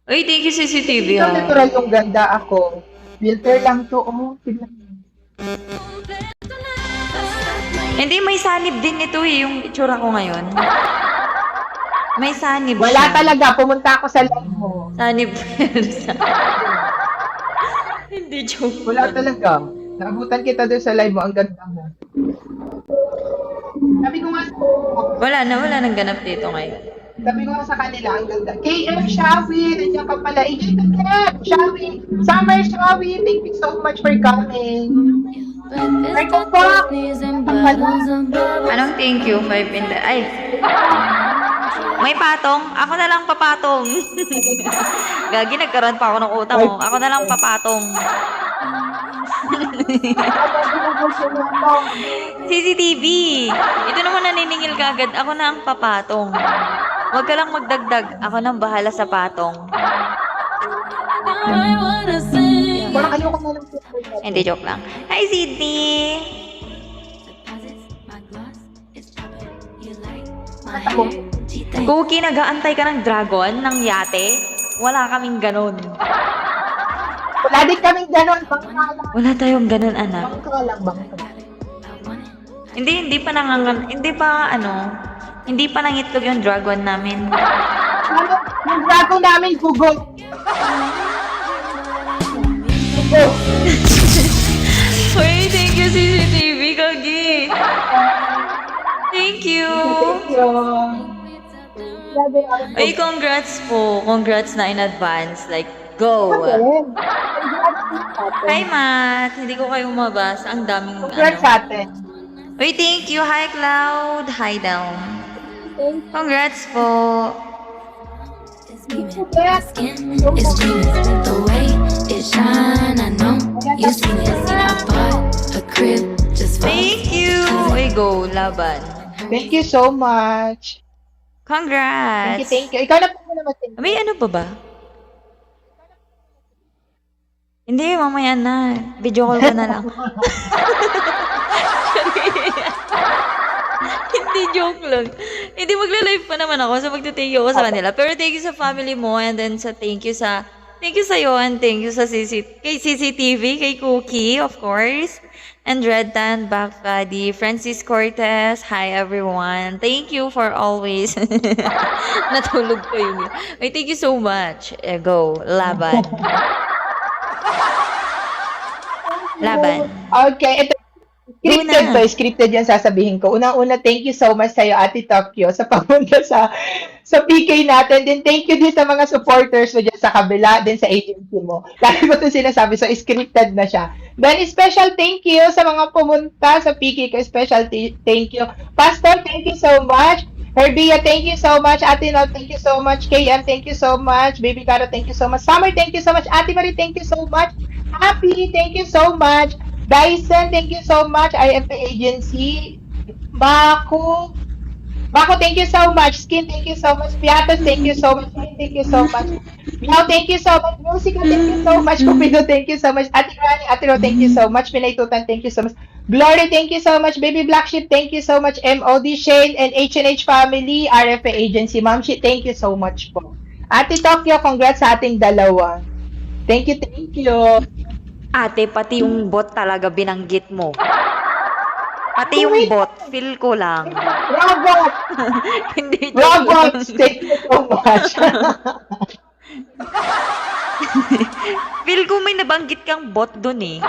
Uy, thank you CCTV Ikaw ha. natural yung ganda ako. Filter lang to, oh. Tignan mo. Hindi, may sanib din ito eh, yung itsura ko ngayon. May sanib Wala siya. talaga. Pumunta ako sa live mo. Sanib Persa. Grabe. Hindi, joke Wala lang. talaga. Naabutan kita doon sa live mo. Ang ganda mo. Sabi ko nga sa Wala nang ganap dito ngayon. sabi ko nga sa kanila, ang ganda. KM Shawi, nandiyan ka pala. Ijay Tatem, Shawi. Summer Shawi, thank you so much for coming. Michael Fox, nandiyan ka pala. Anong thank you? 5 in the... Ay! May patong? Ako na lang papatong. Gagi, nagkaroon pa ako ng utang oh. Ako na lang papatong. CCTV! Ito naman naniningil ka agad. Ako na ang papatong. Huwag ka lang magdagdag. Ako nang bahala sa patong. Parang ayoko na lang. Hindi, joke lang. Hi, Sydney! Cookie, nag-aantay ka ng dragon, ng yate? Wala kaming ganun. Wala din kaming ganon. Bangka lang. Wala tayong ganun, anak. Bangka lang, bangka. Hindi pa hindi pa nangitlog yung dragon namin. Ano, yung dragon namin, gugot. Gugot. Uy, thank you CCTV, Gagi. Thank you. Thank you. Grabe, Uy, congrats po. Congrats na in advance. Like, go. Hi, Matt. Hindi ko kayo mabasa. Ang daming Congrats sa atin. Uy, thank you. Hi, Cloud. Hi, Down. Congrats po. It's dreaming. The way it shine, I know you seen it. I bought a crib just for Thank you. Uy, go. Laban. Thank you so much. Congrats. Thank you. Ikaw na po naman. May ano pa ba? Hindi, mamaya na. Video call ka na lang. Hindi, joke lang. Hindi, magla-live pa naman ako. So, magte-thank you ako sa kanila. Pero thank you sa family mo. And then, thank you sa'yo. And thank you sa kay CCTV, kay Cookie, of course. And Redtan, Backbody, Francis Cortez. Hi, everyone. Thank you for always. Natulog ko yun. Wait, thank you so much. Go. Laban. Laban. Okay, ito. Scripted to. Scripted yan sasabihin ko. Unang-una, thank you so much sa'yo, Ate Tokyo, sa pamunta sa PK natin. Then, thank you din sa mga supporters mo dyan sa kabila, din sa agency mo. Lagi ko ito sinasabi, so scripted na siya. Then, special thank you sa mga pumunta sa PK ko. Special thank you. Pastor, thank you so much. Herbia, thank you so much. Ate Nol, thank you so much. KM, thank you so much. Baby Caro, thank you so much. Summer, thank you so much. Ate Marie, thank you so much. Happy, thank you so much. Dyson, thank you so much. IFA Agency. Baku, thank you so much. Skin, thank you so much. Piatos, thank you so much. Thank you so much. Meow, thank you so much. Musica, thank you so much. Cupido, thank you so much. Ate Rani, Ate Ro, thank you so much. Pinay Tutan, thank you so much. Glory, thank you so much. Baby Black Sheep, thank you so much. MOD Shane and H&H Family, RFA Agency. Ma'am Sheep, thank you so much po. Ate Tokyo, congrats sa ating dalawa. Thank you, thank you. Ate, pati yung bot talaga binanggit mo. Pati yung bot, feel ko lang. Robot! Hindi Robot! Thank you so much. Feel ko may nabanggit kang bot dun eh.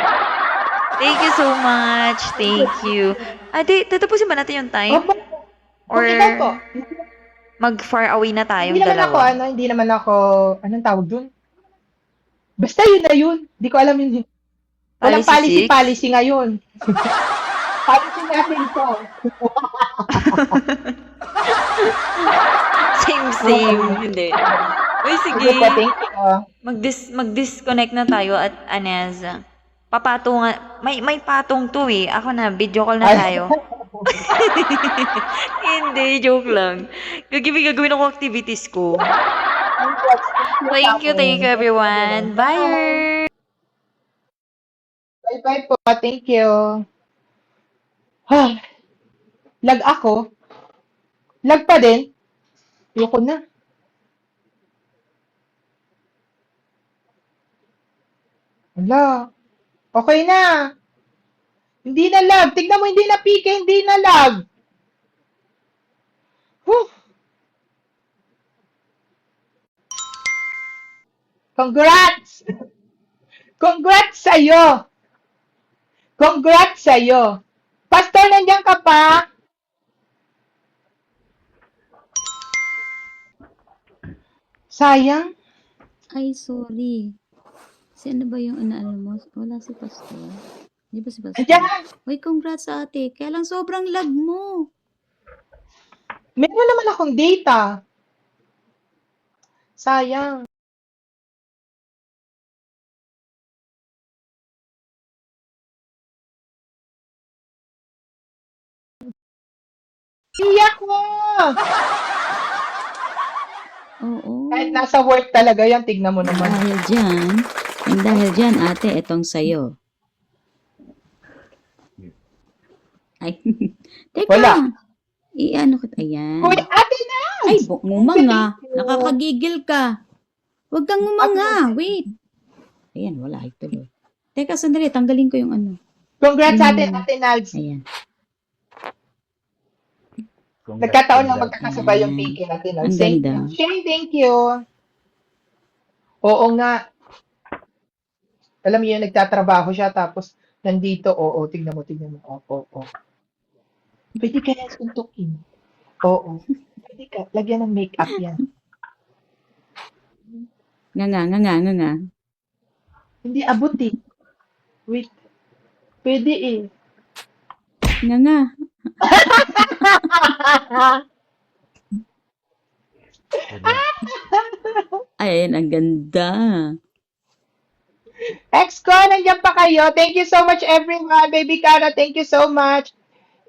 Thank you so much. Thank you. Ate, tatapusin ba natin yung time? Or Okay lang po. mag-far away na tayong Hindi naman ako, dalawa? hindi naman ako, anong tawag dun? Basta yun na yun. Hindi ko alam yun. Walang Policy 6? policy ngayon. Policy natin ito. Same. Hindi. Uy, sige. Sige po, thank you. Mag-disconnect na tayo at Anez. Papatungan. May patong to eh. Ako na, video call na tayo. Hindi, joke lang. Gagawin ako activities ko. Thank you everyone. Bye! Bye-bye po. Thank you. Lag ako. Lag pa din. Ayoko na. Hala, okay na. Hindi na lag. Tignan mo, hindi na pike, hindi na lag. Whew. Congrats! Congrats sa'yo! Congrats sa'yo! Pastor, nandiyan ka pa? Sayang. Ay, sorry. Si ano ba yung inaano mo? Wala si Pastor. Di ba si Pastor? Nandiyan. Uy, congrats ate. Kaya lang sobrang lag mo. Meron naman akong data. Sayang. Iyak mo! Oo. Kahit nasa work talaga yan, tignan mo naman. Dahil dyan, ate, etong sayo. Ay, teka. Wala. I-ano ka? Ayan. Kuya, ate na! Ay, ngumanga. Nakakagigil ka. Huwag kang ngumanga. Wait. Ayan, wala. Ay, tuloy. Teka, sandali. Tanggalin ko yung ano. Congrats sa atin, Ate Nags. Ayan. Nagkataon lang magkakasabay yung piki natin. Ang Thank ganda. you. Shane, thank you. Oo nga. Alam mo yun, nagtatrabaho siya tapos nandito, oo, tignan mo. Oo. Pwede kaya suntukin. Oo. Pwede ka, lagyan ng makeup yan. Nga. Hindi abot eh. Wait. Pwede eh. Nga. Ay, ayan, ang ganda. Exco, nandiyan pa kayo. Thank you so much everyone. Baby Cara, thank you so much.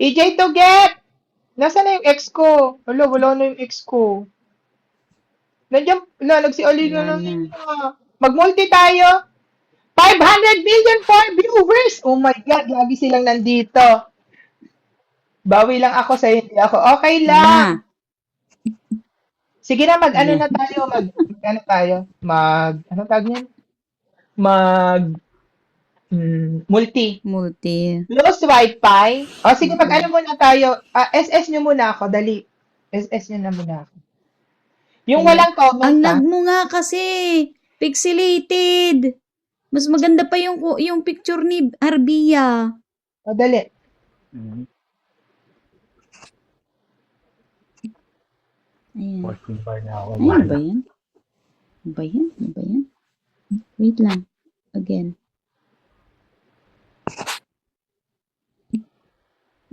EJ Tuget! Nasaan na yung ex ko? Wala na yung ex ko. Nandiyan, nagsi-alino Wala lang na. Mag-multi tayo. 500 million for viewers! Oh my God, lagi silang nandito. Bawi lang ako sa hindi ako. Okay lang. Sige na, ano na tayo? Ano tayo? Ano tawag niyan? Multi. Lost Wi-Fi. O sige, ano muna tayo. SS nyo muna ako, dali. SS nyo na muna ako. Yung walang comment, Ang lag mo nga kasi. Pixelated. Mas maganda pa yung picture ni Arbia. O, dali. Ayan. Working bar na ako. Ay, ano ba yan? Wait lang. Again.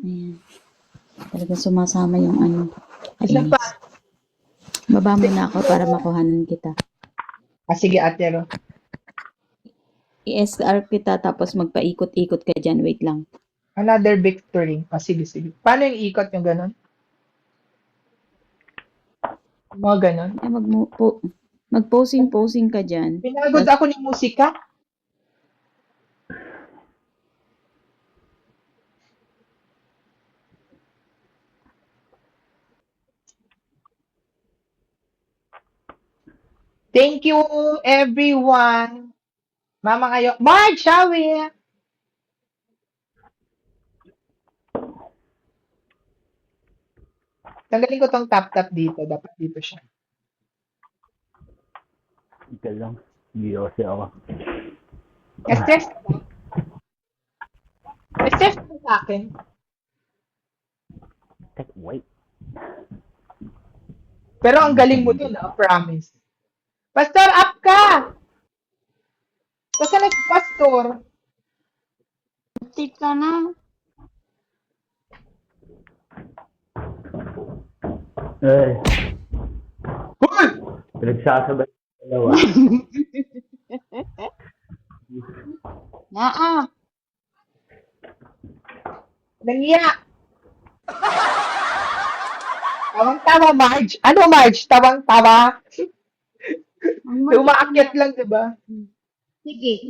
Ayan. Talaga sumasama yung ano. Isa pa. Baba muna ako para makuhanan kita. Sige, ate Ro. I-SR kita tapos magpaikot-ikot ka dyan. Wait lang. Another victory. Sige. Paano yung ikot yung ganon? Mga ganon? Ay, mag-posing ka dyan. Pinagod ako ni musika. Thank you, everyone. Mama kayo. Marge, shall we? Tanggalin ko tong tap dito. Dapat dito siya. Ika lang. Giyosi ako. Stress ka ba? Stress ka sa akin? Wait. Pero ang galing mo dun, promise. Pastor, up ka! Kasi nag-pastor. Tip ka na. Eh, Hoy! pinagsasabay yung dalawa. Naa. Nangiya. Tawang-tawa, Marge. Ano, Marge? Tawang-tawa. Umaakyat lang, di ba? Sige.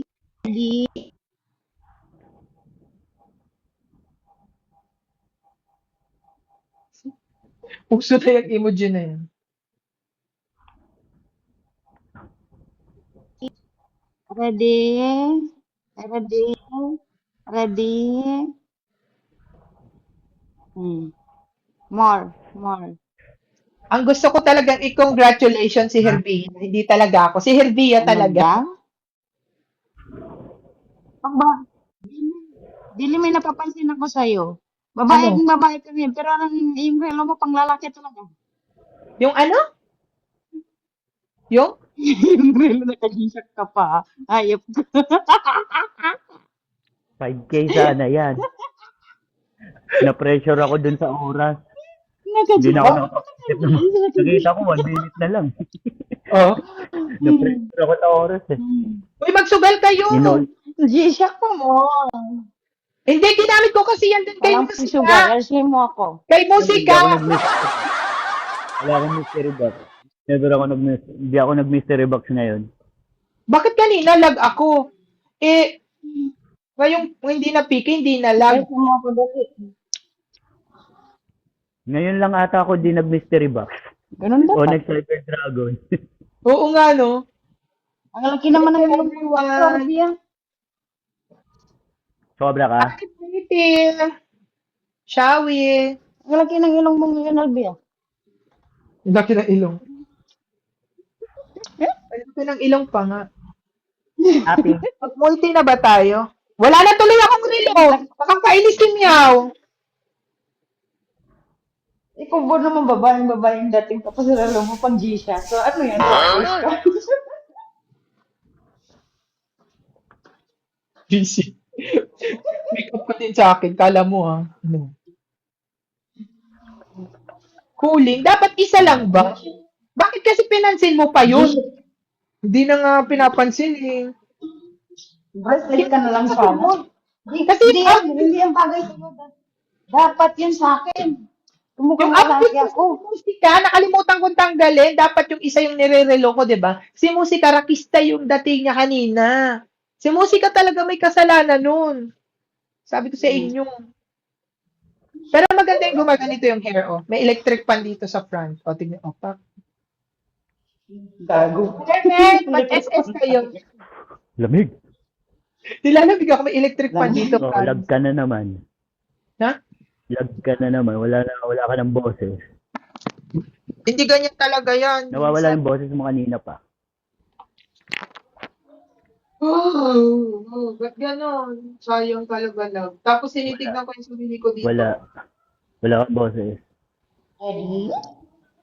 Puso na yung emoji na yan. Ready? Ready? Ready? More. Ang gusto ko talagang i-congratulations si Herbia. Hindi talaga ako. Si Herbia Ano talaga. daw? Pag ba? Dili may napapansin ako sa'yo. Ano? Babae kami, pero yung relo mo pang lalaki talaga. Yung ano? Yung? Yung relo nakagisak ka pa. Ayop ka. 5K sana yan. Na-pressure ako dun sa oras. Hindi na ako Nakagisak. nakapag-isip ng nakita ko 1 minute na lang. Oh. Na-pressure ako sa oras eh. Uy, magsugal kayo. Inol. G-Shock pa mo. Hindi, ginamit ko kasi yan din kay Walang musika. sugar. Alsin mo ako. Kay Hindi ako musika. nag-mystery. Wala akong mystery box. Hindi ako nag-mystery box ngayon. Bakit kanina lag ako? Ngayong hindi na pick, hindi na lag. Alsin mo ako dali. Ngayon lang ata ako di nag-mystery box. Ganun O dapat. nag-Cyber Dragon. Oo nga, no? Ang laki naman ng Hello, everyone. Sorbia. Sobra ka? Hi, pretty. Shawi. Ang laki ng ilong mong yun, Albia. Ang laki ng ilong. Ang laki ng ilong pa nga. Happy. Mag-multi na ba tayo? Wala na tuloy akong relo. Nakakainis si Meow. Ikaw ba naman babaeng dating tapos lalo mo pang G-Shock. So ano yan? Busy. Make up ka din sa akin. Kala mo, ha? Ano? Cooling? Dapat isa lang ba? Bakit kasi pinansin mo pa yun? Hindi na nga pinapansin eh. Bracelet ka na lang sana. Kasi Hindi ang bagay sa'yo. Dapat yun sa akin. yung Kumukhang outfit lalaki ko ako. sa musika, nakalimutan kong tanggalin. Dapat yung isa yung nire-relo ko, di ba? Si musika, rakista yung dating niya kanina. Si musika talaga may kasalanan nun. Sabi ko sa inyo. Pero maganda yung gumaganito yung hair, oh. May electric fan dito sa front. O, tignan, oh, pak. Gago. Perfect! Mag-SS kayo. Lamig. Nilalamig ako, may electric fan dito. Oh, front. lag ka na naman. Ha? Lag ka na naman. Wala ka ng boses. Hindi ganyan talaga yan. Nawawala yung boses mo kanina pa. Ba't ganon? Sayang talaga lang. Tapos sinitignan ko yung sarili ko dito. Wala. Wala kang boses. Ready?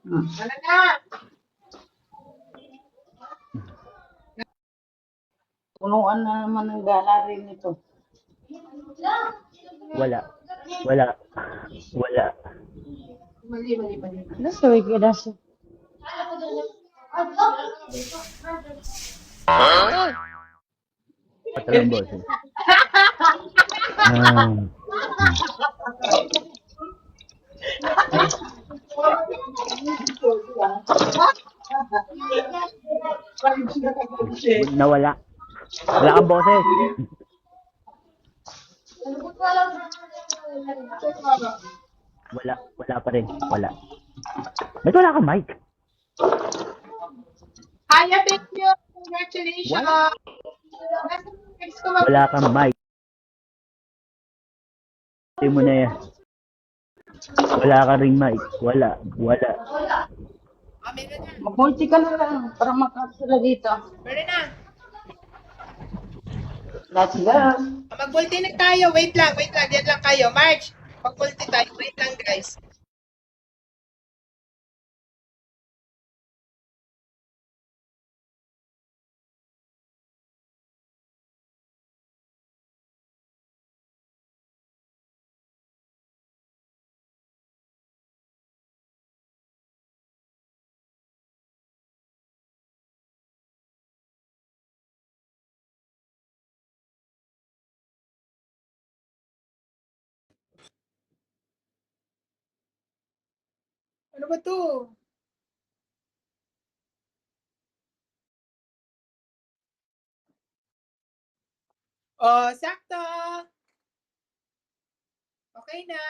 Ano na? Punuan na naman ng gala rin ito. Wala. Mali. That's the way that's Patala ang boses. Ah. Nawala. Wala kang boses. Wala pa rin. Wala. Ba't wala kang mic? Aya, thank you. Congratulations. Next ko mag- Wala kang mic. Hindi mo na yan. Wala ka ring mic. Wala. Mag-multi ka na lang para makapsula dito. Pwede na. Let's go. Mag-multi na tayo. Wait lang. Diyan lang kayo. March. Mag-multi tayo. Wait lang, guys. Ano ba to? Oh, sakto. Okay na.